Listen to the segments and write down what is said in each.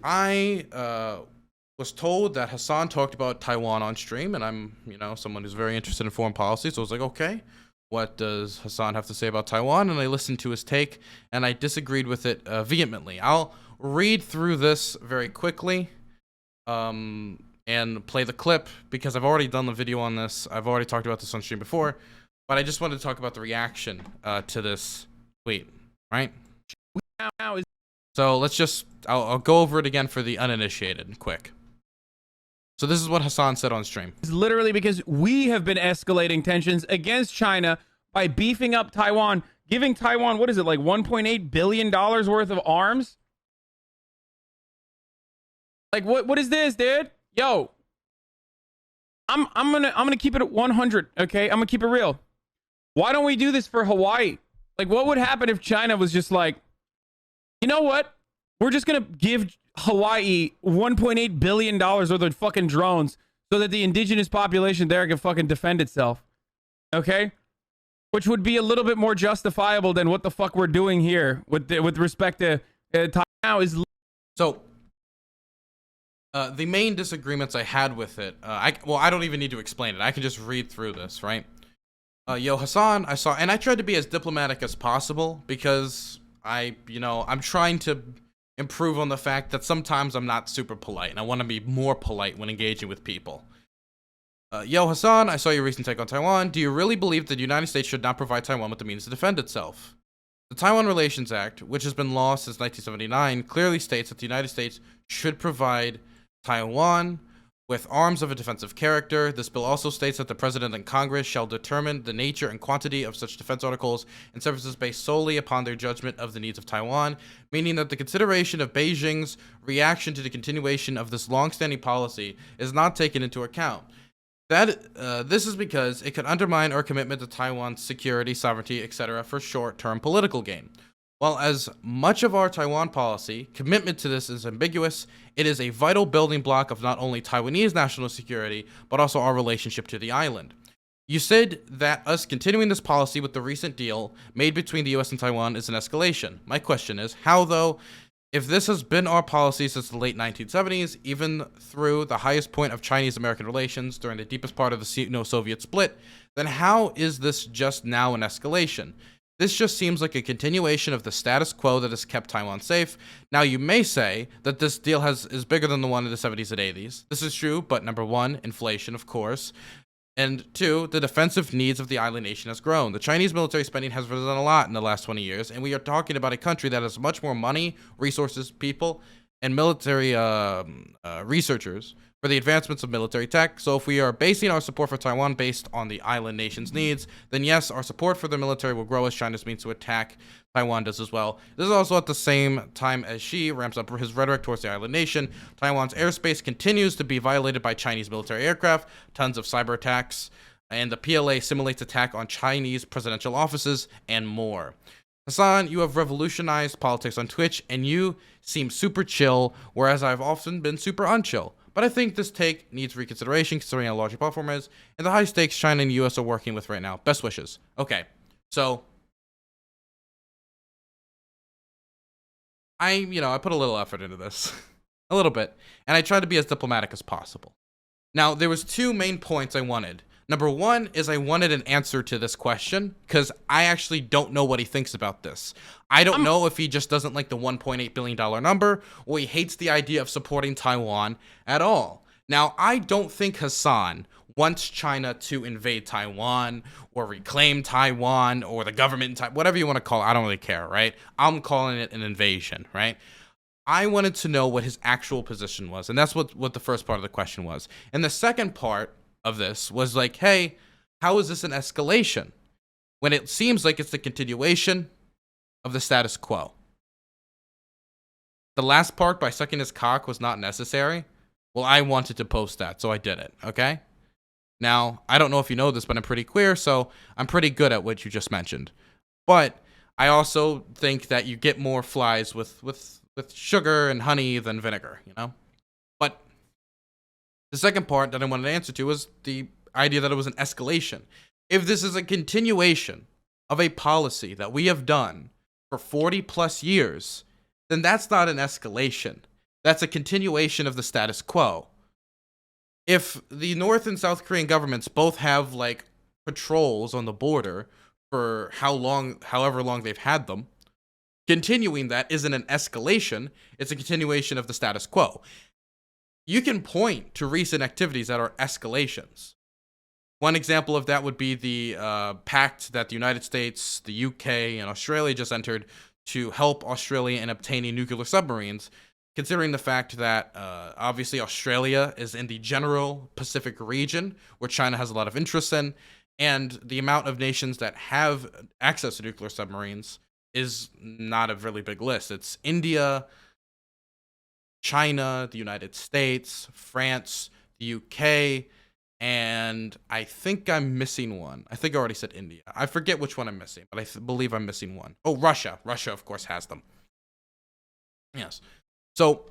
I was told that Hasan talked about Taiwan on stream, and I'm, someone who's very interested in foreign policy. So I was like, okay, what does Hasan have to say about Taiwan? And I listened to his take, and I disagreed with it vehemently. I'll read through this very quickly and play the clip because I've already done the video on this. I've already talked about this on stream before, but I just wanted to talk about the reaction to this tweet, right? So let's just, I'll go over it again for the uninitiated, quick. So this is what Hasan said on stream. It's literally because we have been escalating tensions against China by beefing up Taiwan, giving Taiwan, what is it, like $1.8 billion worth of arms? Like, what is this, dude? Yo, I'm gonna keep it at 100, okay? I'm gonna keep it real. Why don't we do this for Hawaii? Like, what would happen if China was just like, you know what? We're just gonna give Hawaii $1.8 billion worth of fucking drones so that the indigenous population there can fucking defend itself. Okay? Which would be a little bit more justifiable than what the fuck we're doing here with respect to Taiwan. So, the main disagreements I had with it, I don't even need to explain it. I can just read through this, right? Yo, Hasan, and I tried to be as diplomatic as possible because I'm trying to improve on the fact that sometimes I'm not super polite, and I want to be more polite when engaging with people. Yo, Hasan, I saw your recent take on Taiwan. Do you really believe that the United States should not provide Taiwan with the means to defend itself? The Taiwan Relations Act, which has been law since 1979, clearly states that the United States should provide Taiwan with arms of a defensive character. This bill also states that the President and Congress shall determine the nature and quantity of such defense articles and services based solely upon their judgment of the needs of Taiwan, meaning that the consideration of Beijing's reaction to the continuation of this long-standing policy is not taken into account. This is because it could undermine our commitment to Taiwan's security, sovereignty, etc. for short-term political gain. While as much of our Taiwan policy commitment to this is ambiguous, it is a vital building block of not only Taiwanese national security, but also our relationship to the island. You said that us continuing this policy with the recent deal made between the US and Taiwan is an escalation. My question is, how though? If this has been our policy since the late 1970s, even through the highest point of Chinese-American relations during the deepest part of the Sino-Soviet split, then how is this just now an escalation? This just seems like a continuation of the status quo that has kept Taiwan safe. Now, you may say that this deal is bigger than the one in the 70s and 80s. This is true, but number one, inflation, of course. And two, the defensive needs of the island nation has grown. The Chinese military spending has risen a lot in the last 20 years, and we are talking about a country that has much more money, resources, people, and military researchers for the advancements of military tech. So if we are basing our support for Taiwan based on the island nation's needs, then yes, our support for the military will grow as China's means to attack Taiwan does as well. This is also at the same time as Xi ramps up his rhetoric towards the island nation. Taiwan's airspace continues to be violated by Chinese military aircraft, tons of cyber attacks, and the PLA simulates attack on Chinese presidential offices, and more. Hasan, you have revolutionized politics on Twitch, and you seem super chill, whereas I've often been super unchill. But I think this take needs reconsideration considering how large your platform is and the high stakes China and the US are working with right now. Best wishes. Okay, so I put a little effort into this. A little bit. And I tried to be as diplomatic as possible. Now, there was two main points I wanted. Number one is I wanted an answer to this question because I actually don't know what he thinks about this. I don't know if he just doesn't like the $1.8 billion number or he hates the idea of supporting Taiwan at all. Now, I don't think Hasan wants China to invade Taiwan or reclaim Taiwan or the government in Taiwan, whatever you want to call it. I don't really care, right? I'm calling it an invasion, right? I wanted to know what his actual position was, and that's what the first part of the question was. And the second part of this was like, hey, how is this an escalation when it seems like it's the continuation of the status quo? The last part by sucking his cock was not necessary. Well, I wanted to post that, so I did it, okay? Now, I don't know if you know this, but I'm pretty queer, so I'm pretty good at what you just mentioned. But I also think that you get more flies with sugar and honey than vinegar, But the second part that I wanted to answer to was the idea that it was an escalation. If this is a continuation of a policy that we have done for 40 plus years, then that's not an escalation. That's a continuation of the status quo. If the North and South Korean governments both have like patrols on the border for however long they've had them, continuing that isn't an escalation, it's a continuation of the status quo. You can point to recent activities that are escalations. One example of that would be the pact that the United States, the UK, and Australia just entered to help Australia in obtaining nuclear submarines, considering the fact that obviously Australia is in the general Pacific region, where China has a lot of interest in, and the amount of nations that have access to nuclear submarines is not a really big list. It's India, China, the United States, France, the UK, and I think I'm missing one. I think I already said India. I forget which one I'm missing, but I believe I'm missing one. Oh, Russia. Russia, of course, has them. Yes. So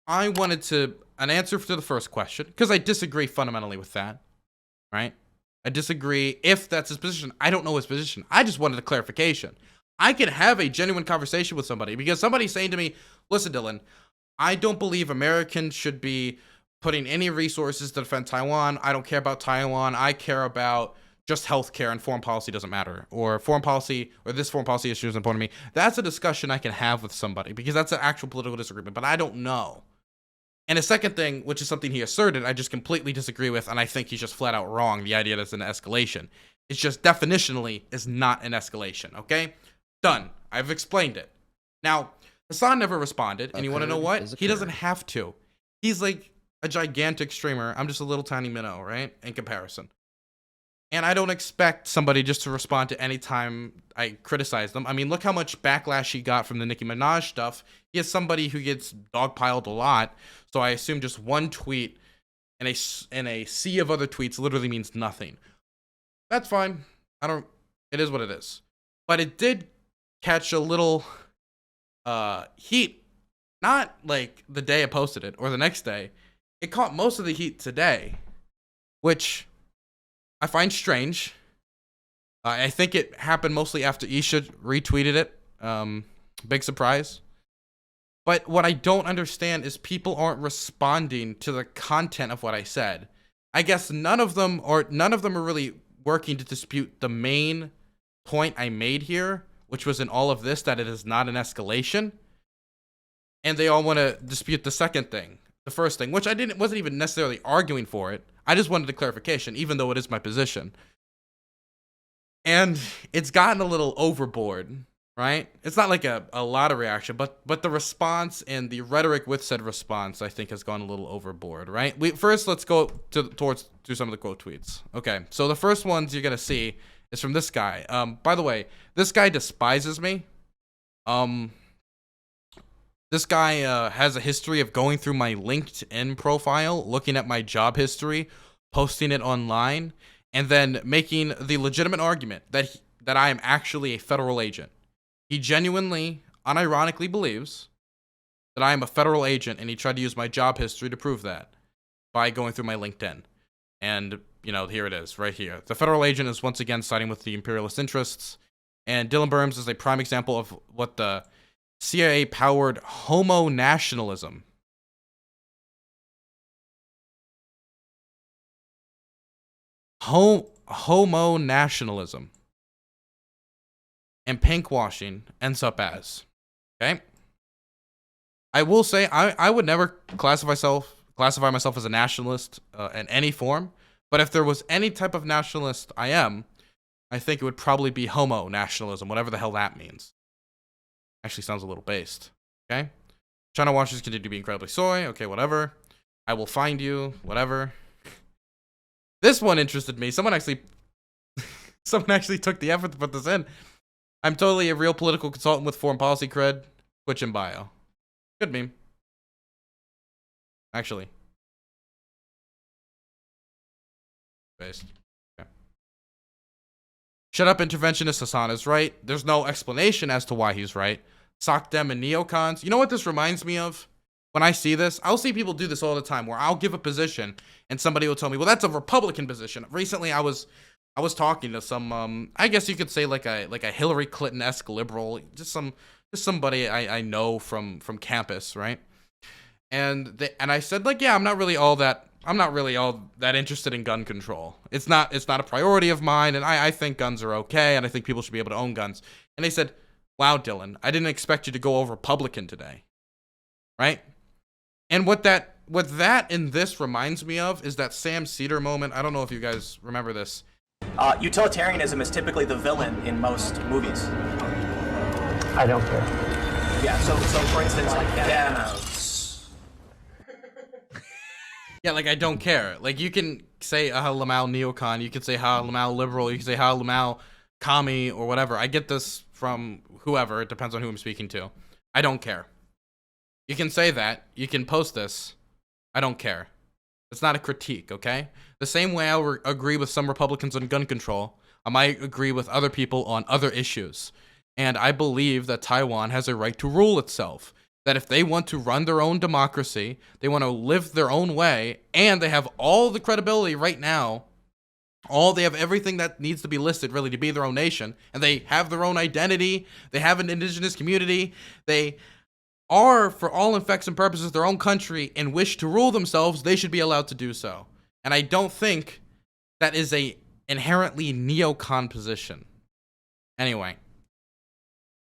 I wanted an answer to the first question, because I disagree fundamentally with that, right? I disagree if that's his position. I don't know his position. I just wanted a clarification. I could have a genuine conversation with somebody, because somebody's saying to me, listen, Dylan, I don't believe Americans should be putting any resources to defend Taiwan. I don't care about Taiwan. I care about just healthcare, and foreign policy doesn't matter. Or foreign policy, or this foreign policy issue is important to me. That's a discussion I can have with somebody, because that's an actual political disagreement, but I don't know. And a second thing, which is something he asserted, I just completely disagree with, and I think he's just flat out wrong, the idea that it's an escalation. It's just definitionally is not an escalation, okay? Done. I've explained it. Now, Hasan never responded, and you want to know what? He doesn't have to. He's like a gigantic streamer. I'm just a little tiny minnow, right? In comparison. And I don't expect somebody just to respond to any time I criticize them. I mean, look how much backlash he got from the Nicki Minaj stuff. He is somebody who gets dogpiled a lot, so I assume just one tweet in a sea of other tweets literally means nothing. That's fine. It is what it is. But it did catch a little heat, not like the day I posted it or the next day. It caught most of the heat today, which I find strange. I think it happened mostly after Isha retweeted it. Big surprise. But what I don't understand is people aren't responding to the content of what I said. I guess none of them are really working to dispute the main point I made here, which was in all of this, that it is not an escalation. And they all want to dispute the second thing, the first thing, which wasn't even necessarily arguing for it. I just wanted a clarification, even though it is my position. And it's gotten a little overboard, right? It's not like a lot of reaction, but the response and the rhetoric with said response, I think, has gone a little overboard, right? First, let's go towards some of the quote tweets. Okay, so the first ones you're gonna see is from this guy. By the way, this guy despises me. This guy has a history of going through my LinkedIn profile, looking at my job history, posting it online, and then making the legitimate argument that I am actually a federal agent. He genuinely, unironically believes that I am a federal agent, and he tried to use my job history to prove that by going through my LinkedIn. And, here it is, right here. The federal agent is once again siding with the imperialist interests, and Dylan Burns is a prime example of what the CIA-powered homo nationalism. Homo nationalism and pinkwashing ends up as. Okay? I will say I would never classify myself as a nationalist in any form, but if there was any type of nationalist I think it would probably be homo nationalism, whatever the hell that means. Actually sounds a little based. Okay? China watchers continue to be incredibly soy. Okay, whatever. I will find you. Whatever. This one interested me. Someone actually took the effort to put this in. I'm totally a real political consultant with foreign policy cred. Twitch and bio. Good meme. Actually. Based. Okay. Shut up, interventionist. Hasan is right. There's no explanation as to why he's right. Sock them and neocons. You know what this reminds me of? When I see this, I'll see people do this all the time, where I'll give a position and somebody will tell me, well, that's a Republican position. Recently, I was talking to some, I guess you could say like a Hillary Clinton-esque liberal, just somebody I know from campus, right? and I said, like, yeah, I'm not really all that interested in gun control. It's not a priority of mine, and I think guns are okay, and I think people should be able to own guns. And they said, wow, Dylan, I didn't expect you to go all Republican today, right? And what that in this reminds me of is that Sam Cedar moment. I don't know if you guys remember this. Utilitarianism is typically the villain in most movies. I don't care. Yeah, so for instance, like Thanos. Yeah, like, I don't care. Like, you can say Lamau neocon, you can say Lamau liberal, you can say Lamau commie or whatever. I get this from whoever. It depends on who I'm speaking to. I don't care. You can say that. You can post this. I don't care. It's not a critique, okay? The same way I agree with some Republicans on gun control, I might agree with other people on other issues. And I believe that Taiwan has a right to rule itself. That if they want to run their own democracy, they want to live their own way, and they have all the credibility right now, they have everything that needs to be listed, really, to be their own nation, and they have their own identity, they have an indigenous community, they are, for all effects and purposes, their own country, and wish to rule themselves, they should be allowed to do so. And I don't think that is a inherently neocon position. Anyway,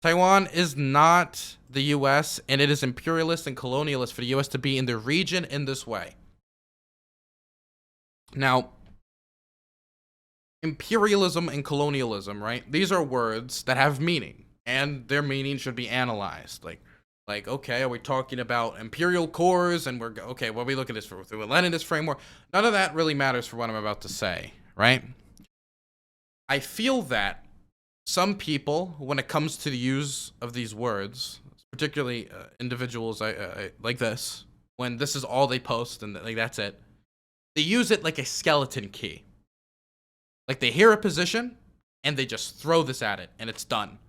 Taiwan is not the U.S., and it is imperialist and colonialist for the U.S. to be in the region in this way. Now, imperialism and colonialism, right? These are words that have meaning, and their meaning should be analyzed. Like, okay, are we talking about imperial cores, and okay, well, we look at this through a Leninist framework. None of that really matters for what I'm about to say, right? I feel that some people, when it comes to the use of these words, particularly individuals like this, when this is all they post and like that's it, they use it like a skeleton key. Like, they hear a position and they just throw this at it and it's done.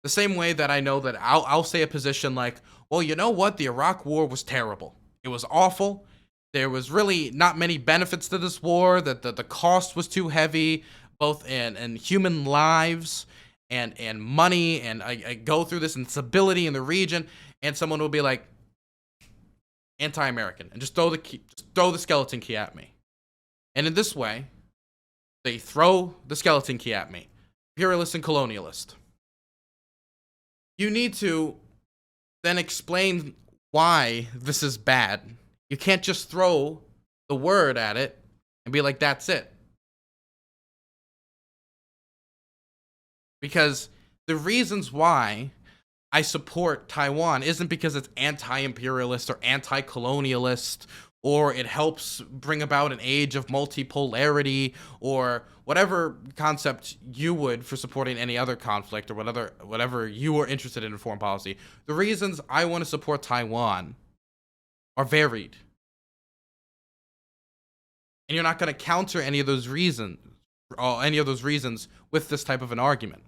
The same way that I know that I'll say a position like, well, you know what? The Iraq war was terrible. It was awful. There was really not many benefits to this war, that the cost was too heavy, both in human lives and money, and I go through this instability in the region, and someone will be like, anti-American, and just throw the skeleton key at me. And in this way, they throw the skeleton key at me. Imperialist and colonialist. You need to then explain why this is bad. You can't just throw the word at it and be like, that's it. Because the reasons why I support Taiwan isn't because it's anti-imperialist or anti-colonialist, or it helps bring about an age of multipolarity, or whatever concept you would for supporting any other conflict, or whatever you are interested in foreign policy. The reasons I want to support Taiwan are varied. And you're not going to counter any of those reasons with this type of an argument.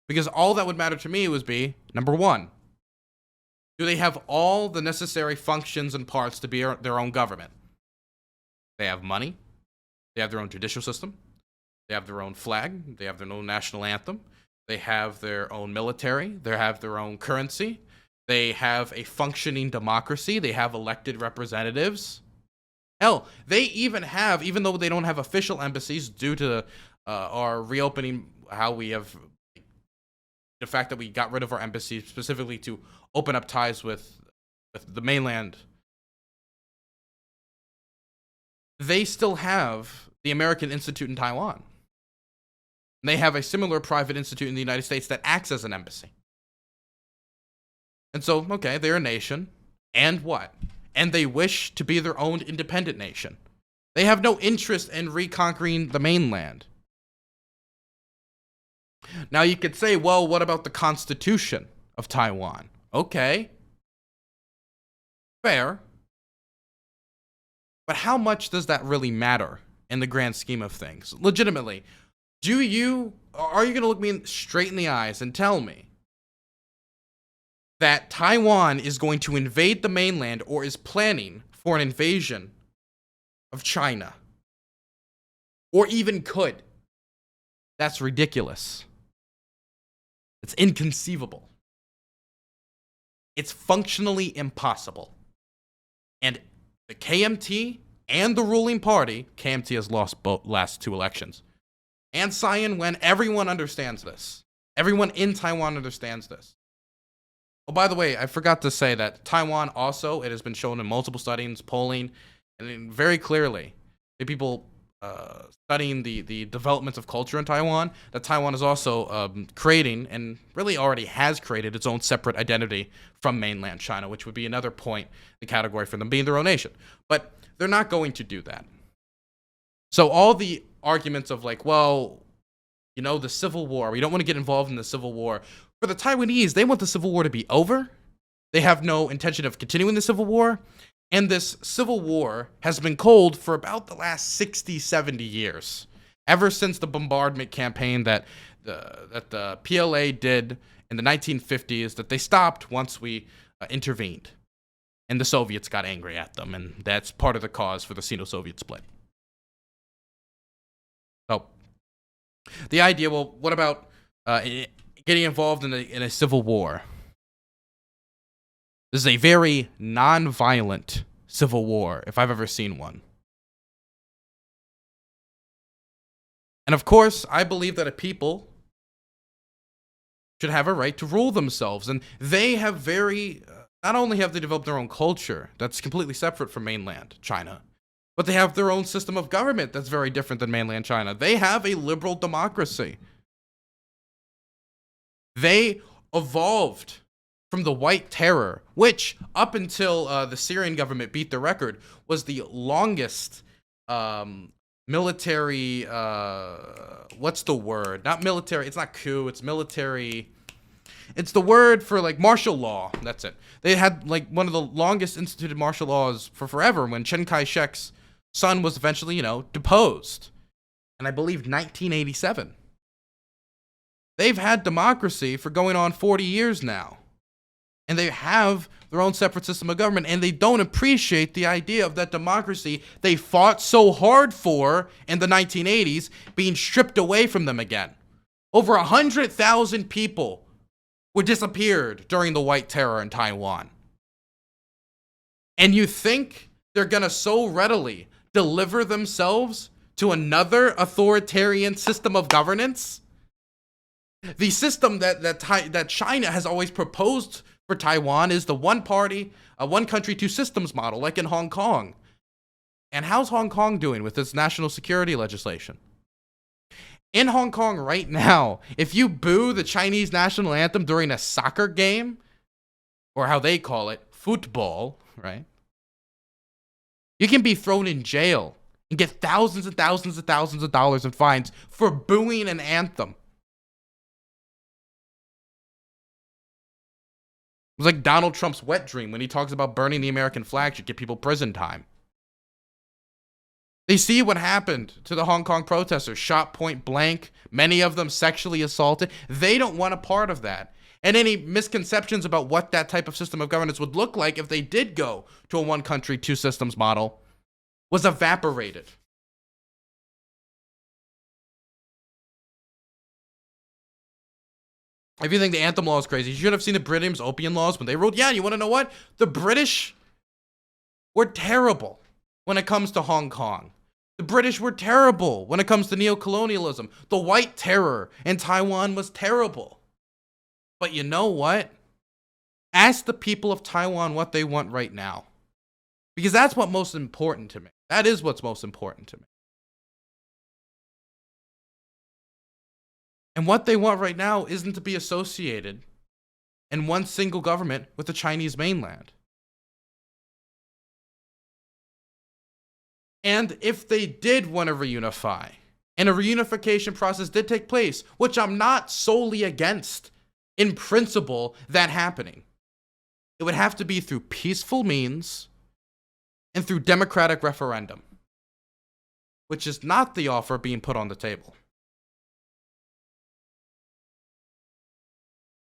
Because all that would matter to me would be, number one, do they have all the necessary functions and parts to be their own government? They have money. They have their own judicial system. They have their own flag. They have their own national anthem. They have their own military. They have their own currency. They have a functioning democracy. They have elected representatives. Hell, they even have, even though they don't have official embassies due to our reopening, how we have the fact that we got rid of our embassy specifically to open up ties with the mainland, they still have the American Institute in Taiwan. They have a similar private institute in the United States that acts as an embassy. And so, okay, they're a nation, and what? And they wish to be their own independent nation. They have no interest in reconquering the mainland. Now you could say, well, what about the Constitution of Taiwan? Okay. Fair. But how much does that really matter in the grand scheme of things? Legitimately, are you going to look me straight in the eyes and tell me that Taiwan is going to invade the mainland or is planning for an invasion of China? Or even could? That's ridiculous. It's inconceivable. It's functionally impossible. And the KMT and the ruling party, KMT has lost both last 2 elections, and Tsai Ing-wen, everyone understands this. Everyone in Taiwan understands this. Oh, by the way, I forgot to say that Taiwan also, it has been shown in multiple studies, polling, and very clearly, the people studying the developments of culture in Taiwan, that Taiwan is also creating, and really already has created, its own separate identity from mainland China, which would be another point, the category for them being their own nation. But they're not going to do that. So all the arguments of like, well, you know, the Civil War, we don't want to get involved in the Civil War. For the Taiwanese, they want the Civil War to be over. They have no intention of continuing the Civil War. And this Civil War has been cold for about the last 60, 70 years. Ever since the bombardment campaign that the PLA did in the 1950s, that they stopped once we intervened. And the Soviets got angry at them. And that's part of the cause for the Sino-Soviet split. So, the idea, well, what about getting involved in a civil war? This is a very non-violent civil war, if I've ever seen one. And of course, I believe that a people should have a right to rule themselves. And they have not only have they developed their own culture that's completely separate from mainland China, but they have their own system of government that's very different than mainland China. They have a liberal democracy. They evolved from the White Terror, which, up until the Syrian government beat the record, was the longest military, what's the word? Not military, it's not coup, it's military. It's the word for, like, martial law. That's it. They had, like, one of the longest instituted martial laws for forever when Chiang Kai-shek's son was eventually, you know, deposed. And I believe 1987. They've had democracy for going on 40 years now. And they have their own separate system of government, and they don't appreciate the idea of that democracy they fought so hard for in the 1980s being stripped away from them again. Over 100,000 people were disappeared during the White Terror in Taiwan. And you think they're gonna so readily deliver themselves to another authoritarian system of governance? The system that China has always proposed for Taiwan is the one party, one country, two systems model, like in Hong Kong. And how's Hong Kong doing with its national security legislation? In Hong Kong right now, if you boo the Chinese national anthem during a soccer game, or how they call it, football, right? You can be thrown in jail and get thousands and thousands and thousands of dollars in fines for booing an anthem. It was like Donald Trump's wet dream when he talks about burning the American flag should get people prison time. They see what happened to the Hong Kong protesters, shot point blank, many of them sexually assaulted. They don't want a part of that. And any misconceptions about what that type of system of governance would look like if they did go to a one country, two systems model was evaporated. If you think the anthem law is crazy, you should have seen the British opium laws when they ruled. Yeah, you want to know what? The British were terrible when it comes to Hong Kong. The British were terrible when it comes to neocolonialism. The White Terror in Taiwan was terrible. But you know what? Ask the people of Taiwan what they want right now. Because that's what's most important to me. That is what's most important to me. And what they want right now isn't to be associated in one single government with the Chinese mainland. And if they did want to reunify, and a reunification process did take place, which I'm not solely against in principle that happening, it would have to be through peaceful means and through democratic referendum, which is not the offer being put on the table.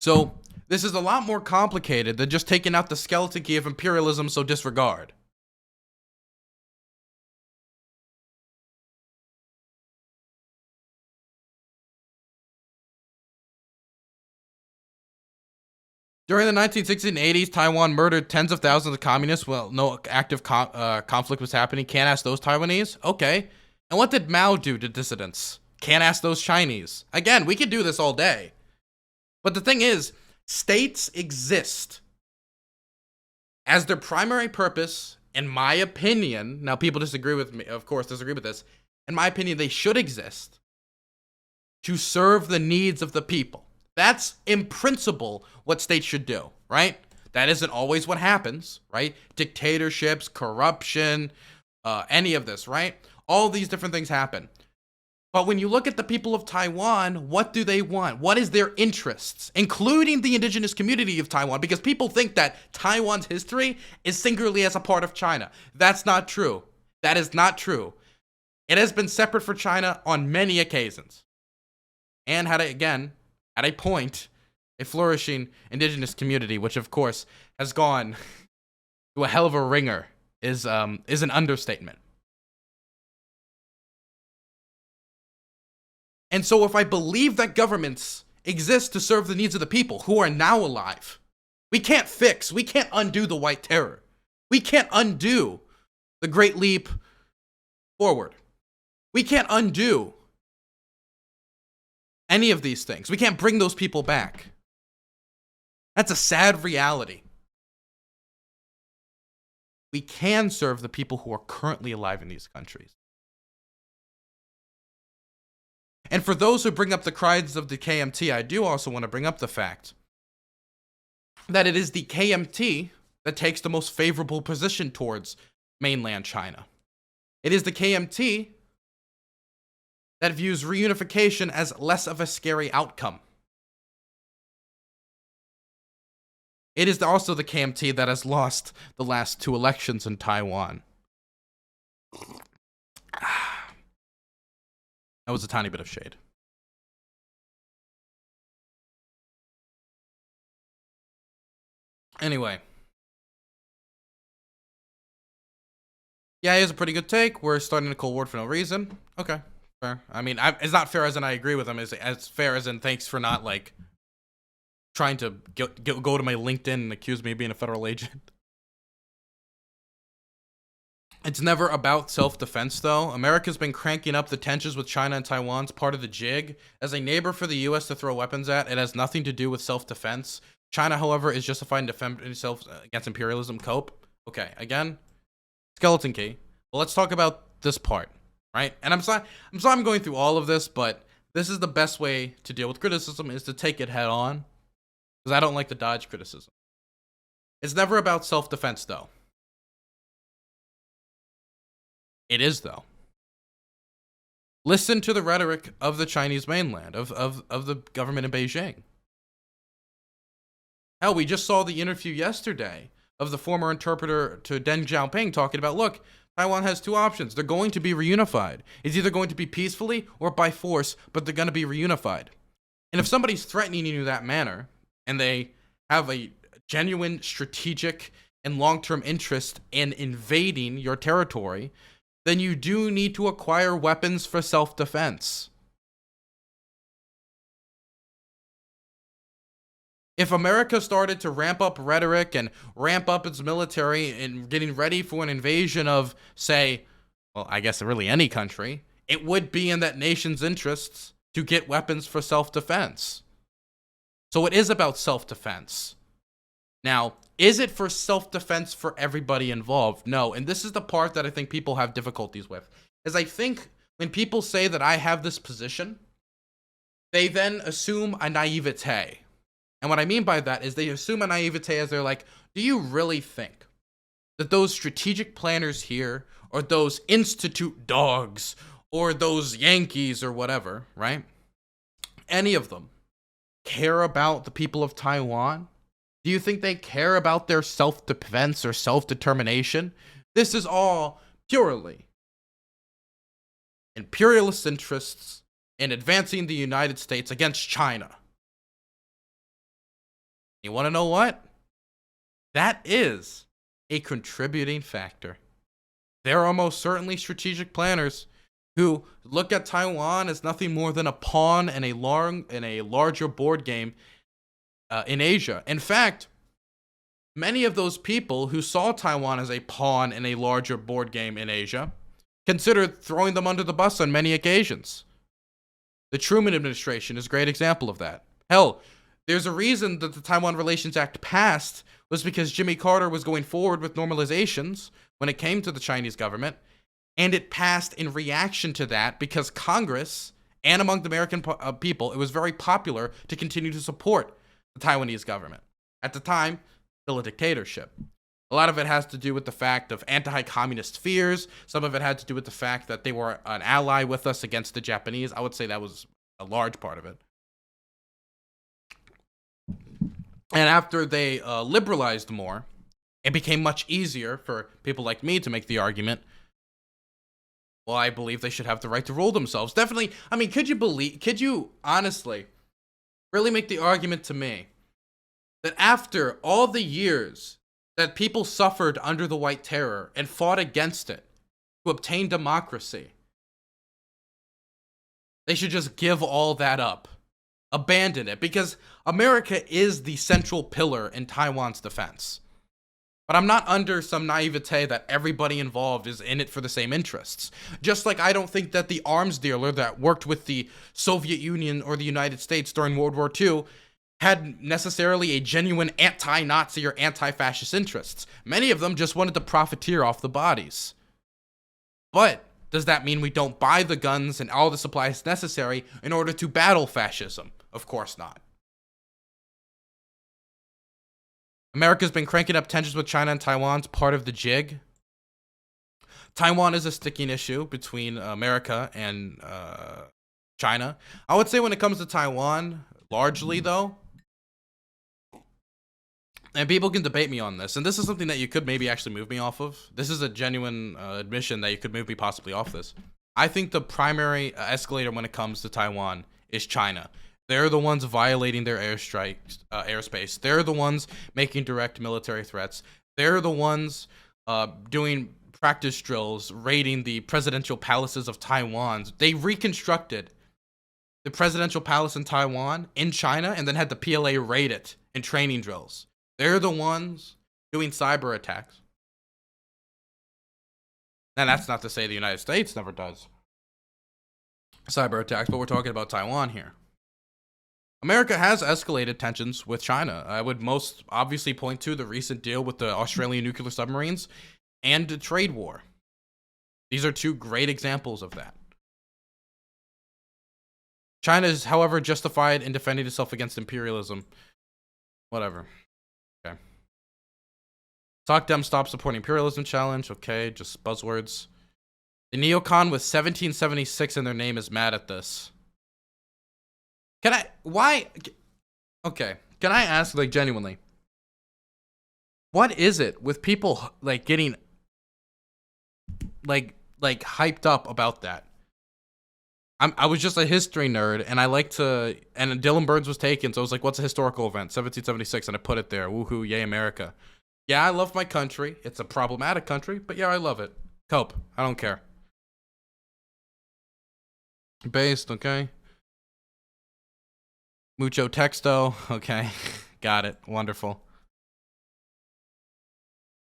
So, this is a lot more complicated than just taking out the skeleton key of imperialism, so disregard. During the 1960s and 80s, Taiwan murdered tens of thousands of communists. Well, no active conflict was happening. Can't ask those Taiwanese. Okay. And what did Mao do to dissidents? Can't ask those Chinese. Again, we could do this all day. But the thing is, states exist as their primary purpose, in my opinion. Now, people disagree with me, of course, disagree with this. In my opinion, they should exist to serve the needs of the people. That's, in principle, what states should do, right? That isn't always what happens, right? Dictatorships, corruption, any of this, right? All these different things happen. But when you look at the people of Taiwan, what do they want? What is their interests, including the indigenous community of Taiwan? Because people think that Taiwan's history is singularly as a part of China. That's not true. That is not true. It has been separate for China on many occasions. And had, again, at a point, a flourishing indigenous community, which of course has gone to a hell of a ringer, is an understatement. And so if I believe that governments exist to serve the needs of the people who are now alive, we can't undo the White Terror. We can't undo the Great Leap Forward. We can't undo any of these things. We can't bring those people back. That's a sad reality. We can serve the people who are currently alive in these countries. And for those who bring up the cries of the KMT, I do also want to bring up the fact that it is the KMT that takes the most favorable position towards mainland China. It is the KMT that views reunification as less of a scary outcome. It is also the KMT that has lost the last 2 elections in Taiwan. That was a tiny bit of shade. Anyway. Yeah, he has a pretty good take. We're starting a Cold War for no reason. Okay, fair. I mean, it's not fair as in I agree with him. It's as fair as in thanks for not, like, trying to go to my LinkedIn and accuse me of being a federal agent. It's never about self-defense, though. America's been cranking up the tensions with China and Taiwan's part of the jig. As a neighbor for the U.S. to throw weapons at, it has nothing to do with self-defense. China, however, is justified in defending itself against imperialism. Cope. Okay, again, skeleton key. Well, let's talk about this part, right? And I'm sorry I'm going through all of this, but this is the best way to deal with criticism, is to take it head on. Because I don't like to dodge criticism. It's never about self-defense, though. It is, though. Listen to the rhetoric of the Chinese mainland, of the government in Beijing. Hell, we just saw the interview yesterday of the former interpreter to Deng Xiaoping talking about, look, Taiwan has 2 options. They're going to be reunified. It's either going to be peacefully or by force, but they're going to be reunified. And if somebody's threatening you in that manner, and they have a genuine strategic and long-term interest in invading your territory, then you do need to acquire weapons for self-defense. If America started to ramp up rhetoric and ramp up its military and getting ready for an invasion of, say, well, I guess really any country, it would be in that nation's interests to get weapons for self-defense. So it is about self-defense. Now, is it for self-defense for everybody involved? No, and this is the part that I think people have difficulties with. Is I think when people say that I have this position, they then assume a naivete. And what I mean by that is they assume a naivete as they're like, do you really think that those strategic planners here, or those institute dogs, or those Yankees or whatever, right? Any of them care about the people of Taiwan? Do you think they care about their self-defense or self-determination? This is all purely imperialist interests in advancing the United States against China. You want to know what? That is a contributing factor. There are most certainly strategic planners who look at Taiwan as nothing more than a pawn in a larger board game in Asia. In fact, many of those people who saw Taiwan as a pawn in a larger board game in Asia considered throwing them under the bus on many occasions. The Truman administration is a great example of that. Hell, there's a reason that the Taiwan Relations Act passed was because Jimmy Carter was going forward with normalizations when it came to the Chinese government, and it passed in reaction to that because Congress and among the American people, it was very popular to continue to support the Taiwanese government. At the time, still a dictatorship. A lot of it has to do with the fact of anti-communist fears. Some of it had to do with the fact that they were an ally with us against the Japanese. I would say that was a large part of it. And after they liberalized more, it became much easier for people like me to make the argument, well, I believe they should have the right to rule themselves. Definitely, I mean, could you honestly really make the argument to me that after all the years that people suffered under the White Terror and fought against it to obtain democracy, they should just give all that up, abandon it, because America is the central pillar in Taiwan's defense. But I'm not under some naivete that everybody involved is in it for the same interests. Just like I don't think that the arms dealer that worked with the Soviet Union or the United States during World War II had necessarily a genuine anti-Nazi or anti-fascist interests. Many of them just wanted to profiteer off the bodies. But does that mean we don't buy the guns and all the supplies necessary in order to battle fascism? Of course not. America's been cranking up tensions with China and Taiwan's part of the jig. Taiwan is a sticking issue between America and China. I would say when it comes to Taiwan, largely though, and people can debate me on this, and this is something that you could maybe actually move me off of. This is a genuine admission that you could move me possibly off this. I think the primary escalator when it comes to Taiwan is China. They're the ones violating their airspace. They're the ones making direct military threats. They're the ones doing practice drills, raiding the presidential palaces of Taiwan. They reconstructed the presidential palace in Taiwan in China and then had the PLA raid it in training drills. They're the ones doing cyber attacks. And that's not to say the United States never does cyber attacks, but we're talking about Taiwan here. America has escalated tensions with China. I would most obviously point to the recent deal with the Australian nuclear submarines and the trade war. These are two great examples of that. China is, however, justified in defending itself against imperialism. Whatever. Okay. Talk them stop supporting imperialism challenge. Okay, just buzzwords. The neocon with 1776 in their name is mad at this. Can I ask, like, genuinely, what is it with people, like, getting, like hyped up about that? I was just a history nerd, and I like to, and Dylan Burns was taken, so I was like, what's a historical event? 1776, and I put it there. Woohoo, yay, America. Yeah, I love my country. It's a problematic country, but yeah, I love it. Cope. I don't care. Based, okay. Mucho texto. Okay. Got it. Wonderful.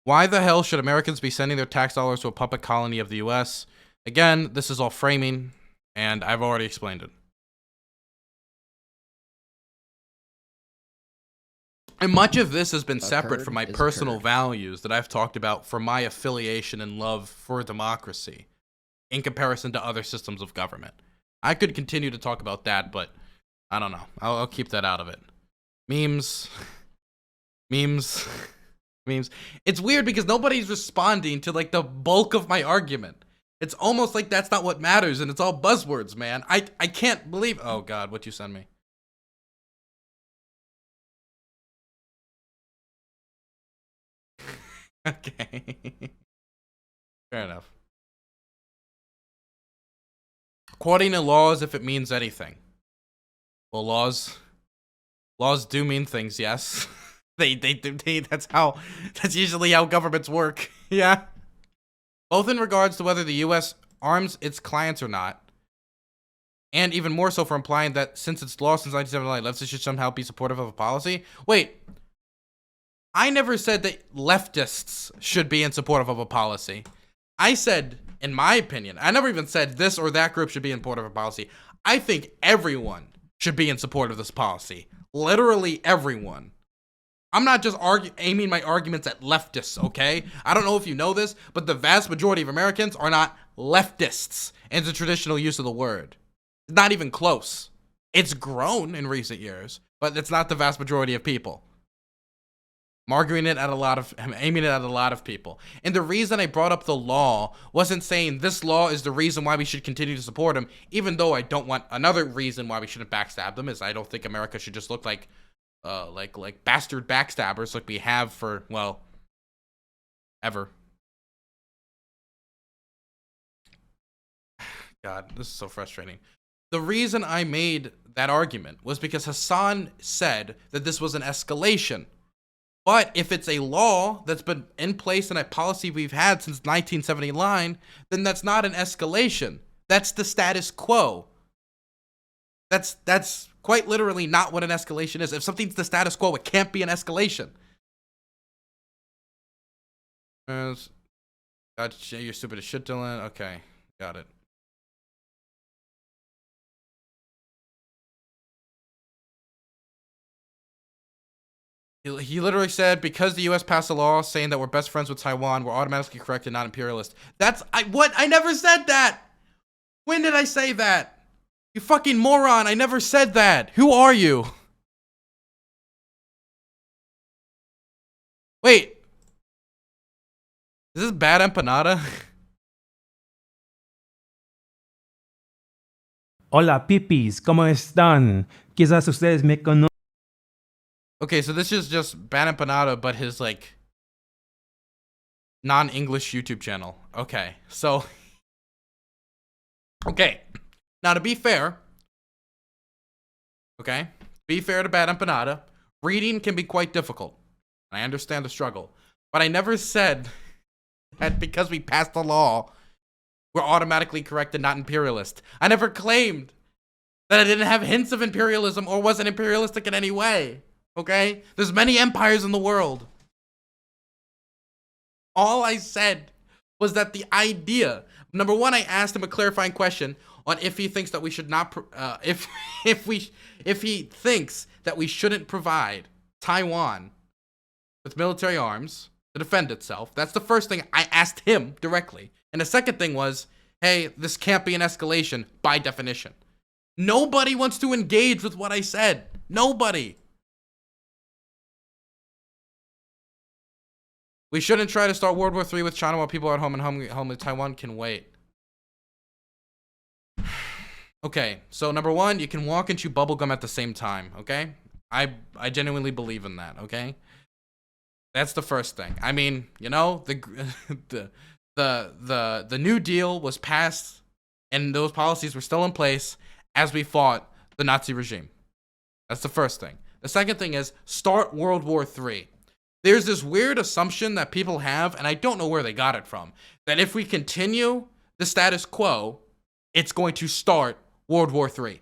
Why the hell should Americans be sending their tax dollars to a puppet colony of the US? Again, this is all framing, and I've already explained it. And much of this has been separate from my personal values that I've talked about for my affiliation and love for democracy in comparison to other systems of government. I could continue to talk about that, but I don't know. I'll keep that out of it. Memes. It's weird because nobody's responding to, like, the bulk of my argument. It's almost like that's not what matters, and it's all buzzwords, man. I can't believe... Oh, God, what'd you send me? Okay. Fair enough. Quoting a law as if it means anything. Well, laws do mean things, yes. They that's usually how governments work. Yeah. Both in regards to whether the US arms its clients or not, And even more so for implying that since it's law since 1979, leftists should somehow be supportive of a policy. Wait, I never said that leftists should be in support of a policy. I said, in my opinion, I never even said this or that group should be in support of a policy. I think everyone should be in support of this policy. Literally everyone. I'm not just aiming my arguments at leftists, okay? I don't know if you know this, but the vast majority of Americans are not leftists in the traditional use of the word. Not even close. It's grown in recent years, but it's not the vast majority of people. I'm aiming it at a lot of people. And the reason I brought up the law wasn't saying this law is the reason why we should continue to support him, even though I don't want another reason why we shouldn't backstab them is I don't think America should just look like bastard backstabbers like we have for, well, ever. God, this is so frustrating. The reason I made that argument was because Hasan said that this was an escalation. But if it's a law that's been in place and a policy we've had since 1979, then that's not an escalation. That's the status quo. That's quite literally not what an escalation is. If something's the status quo, it can't be an escalation. God, you're stupid as shit, Dylan. Okay, got it. He literally said, because the U.S. passed a law saying that we're best friends with Taiwan, we're automatically correct and not imperialist. I never said that. When did I say that? You fucking moron. I never said that. Who are you? Wait. Is this bad empanada? Hola, pipis, ¿cómo están? Quizás ustedes me conocen. Okay, so this is just Bad Empanada, but his, like, non-English YouTube channel. Okay, so... Okay, now to be fair... Okay, be fair to Bad Empanada, reading can be quite difficult. I understand the struggle. But I never said that because we passed the law, we're automatically correct and not imperialist. I never claimed that I didn't have hints of imperialism or wasn't imperialistic in any way. Okay? There's many empires in the world. All I said was that the idea, number one, I asked him a clarifying question on if he thinks that we should not, if he thinks that we shouldn't provide Taiwan with military arms to defend itself. That's the first thing I asked him directly. And the second thing was, hey, this can't be an escalation by definition. Nobody wants to engage with what I said. Nobody. We shouldn't try to start World War III with China while people are at home and home with Taiwan can wait. Okay, so number one, you can walk and chew bubblegum at the same time, okay? I genuinely believe in that, okay? That's the first thing. I mean, you know, the New Deal was passed and those policies were still in place as we fought the Nazi regime. That's the first thing. The second thing is start World War III. There's this weird assumption that people have, and I don't know where they got it from, that if we continue the status quo, it's going to start World War III.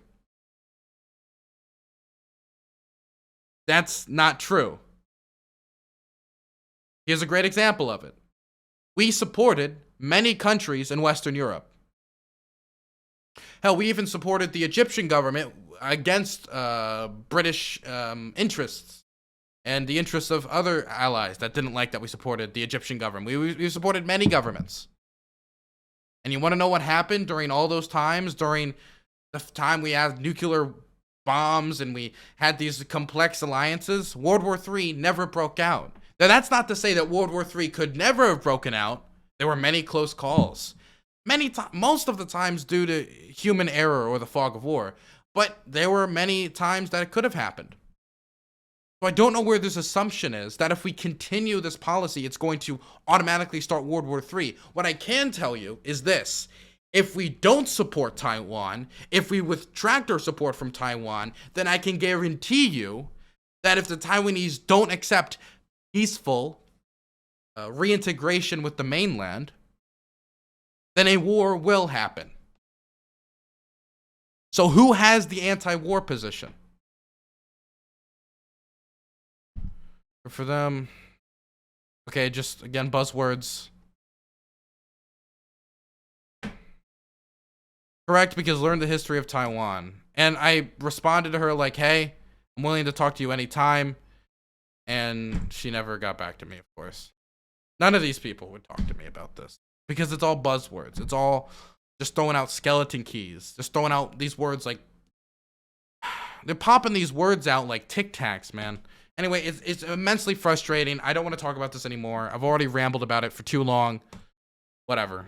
That's not true. Here's a great example of it. We supported many countries in Western Europe. Hell, we even supported the Egyptian government against British interests and the interests of other allies that didn't like that we supported the Egyptian government. We supported many governments. And you want to know what happened during all those times? During the time we had nuclear bombs and we had these complex alliances, World War III never broke out. Now, that's not to say that World War III could never have broken out. There were many close calls. Most of the times due to human error or the fog of war. But there were many times that it could have happened. So I don't know where this assumption is that if we continue this policy, it's going to automatically start World War III. What I can tell you is this. If we don't support Taiwan, if we retract our support from Taiwan, then I can guarantee you that if the Taiwanese don't accept peaceful reintegration with the mainland, then a war will happen. So who has the anti-war position? For them, okay, just again buzzwords. Correct, because learn the history of Taiwan. And I responded to her like, hey, I'm willing to talk to you anytime. And she never got back to me, of course. None of these people would talk to me about this because it's all buzzwords. It's all just throwing out skeleton keys, just throwing out these words like they're popping these words out like Tic Tacs, man. Anyway, it's immensely frustrating. I don't want to talk about this anymore. I've already rambled about it for too long. Whatever.